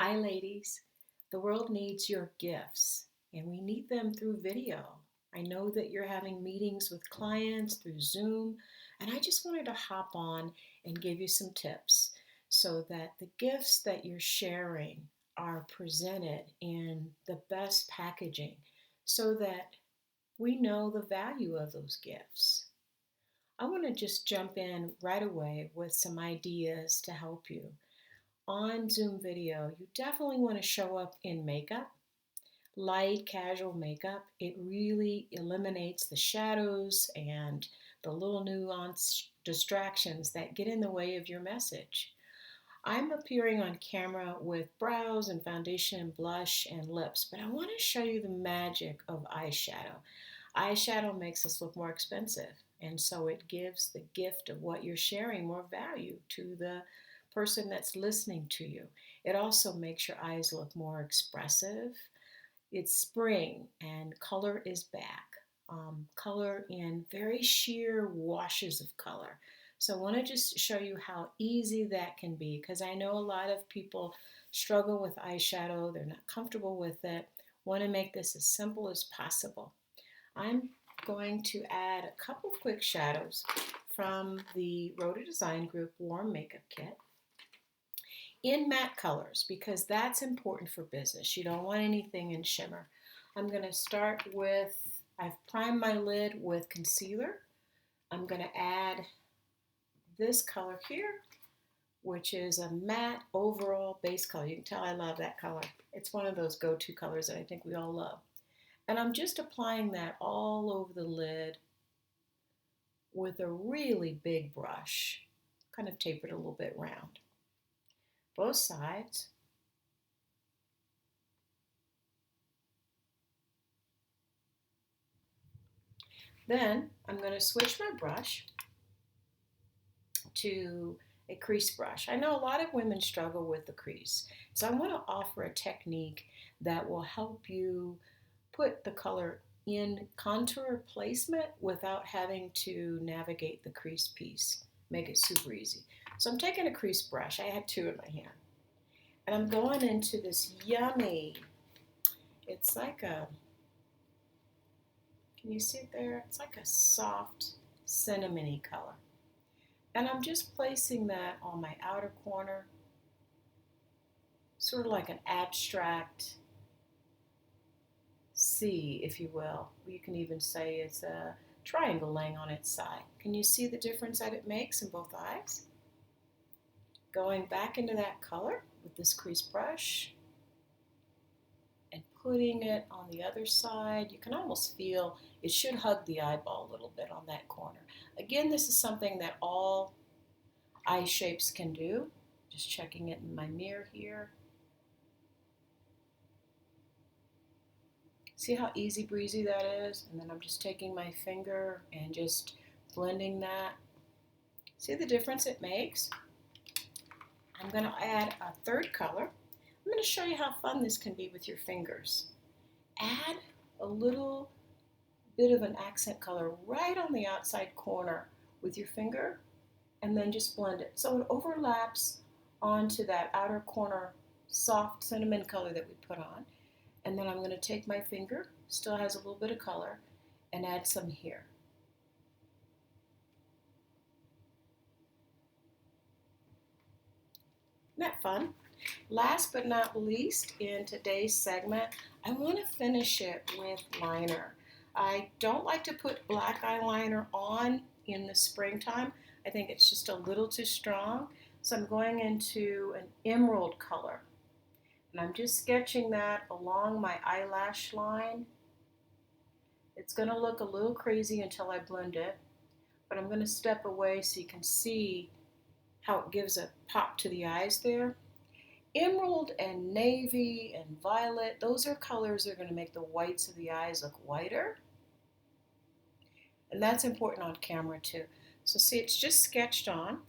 Hi, ladies. The world needs your gifts, and we need them through video. I know that you're having meetings with clients through Zoom, and I just wanted to hop on and give you some tips so that the gifts that you're sharing are presented in the best packaging so that we know the value of those gifts. I want to just jump in right away with some ideas to help you on Zoom video, you definitely want to show up in makeup, light, casual makeup. It really eliminates the shadows and the little nuanced distractions that get in the way of your message. I'm appearing on camera with brows and foundation and blush and lips, but I want to show you the magic of eyeshadow. Eyeshadow makes us look more expensive, and so it gives the gift of what you're sharing more value to the person that's listening to you. It also makes your eyes look more expressive. It's spring and color is back. Color in very sheer washes of color. So I want to just show you how easy that can be because I know a lot of people struggle with eyeshadow. They're not comfortable with it. Want to make this as simple as possible. I'm going to add a couple quick shadows from the Rhoda Design Group Warm Makeup Kit in matte colors because that's important for business. You don't want anything in shimmer. I'm going to start with, I've primed my lid with concealer. I'm going to add this color here, which is a matte overall base color. You can tell I love that color. It's one of those go-to colors that I think we all love. And I'm just applying that all over the lid with a really big brush, kind of tapered a little bit round. Both sides. Then I'm going to switch my brush to a crease brush. I know a lot of women struggle with the crease, so I want to offer a technique that will help you put the color in contour placement without having to navigate the crease piece. Make it super easy. So I'm taking a crease brush. I had two in my hand. And I'm going into this yummy, it's like a, can you see it there? It's like a soft cinnamony color. And I'm just placing that on my outer corner, sort of like an abstract C, if you will. You can even say it's a triangle laying on its side. Can you see the difference that it makes in both eyes? Going back into that color with this crease brush and putting it on the other side. You can almost feel it should hug the eyeball a little bit on that corner. Again, this is something that all eye shapes can do. Just checking it in my mirror here. See how easy breezy that is? And then I'm just taking my finger and just blending that. See the difference it makes? I'm going to add a third color. I'm going to show you how fun this can be with your fingers. Add a little bit of an accent color right on the outside corner with your finger and then just blend it. So it overlaps onto that outer corner soft cinnamon color that we put on. And then I'm going to take my finger, still has a little bit of color, and add some here. Isn't that fun? Last but not least, in today's segment, I want to finish it with liner. I don't like to put black eyeliner on in the springtime. I think it's just a little too strong. So I'm going into an emerald color. And I'm just sketching that along my eyelash line. It's going to look a little crazy until I blend it, but I'm going to step away so you can see how it gives a pop to the eyes there. Emerald and navy and violet, those are colors that are going to make the whites of the eyes look whiter. And that's important on camera too. So see, it's just sketched on.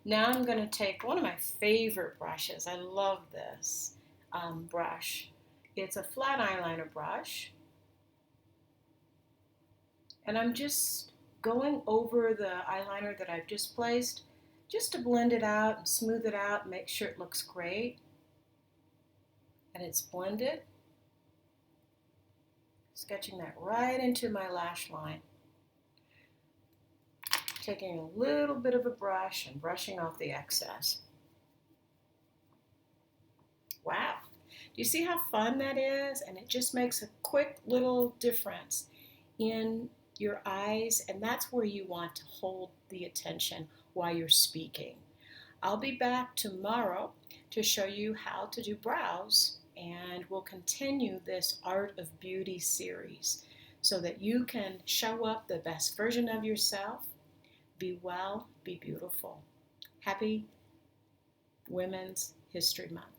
Now I'm going to take one of my favorite brushes. I love this brush. It's a flat eyeliner brush. And I'm just going over the eyeliner that I've just placed just to blend it out and smooth it out and make sure it looks great. and it's blended, sketching that right into my lash line. Taking a little bit of a brush and brushing off the excess. Wow. Do you see how fun that is? And it just makes a quick little difference in your eyes, and that's where you want to hold the attention while you're speaking. I'll be back tomorrow to show you how to do brows, and we'll continue this Art of Beauty series so that you can show up the best version of yourself. Be well, be beautiful. Happy Women's History Month.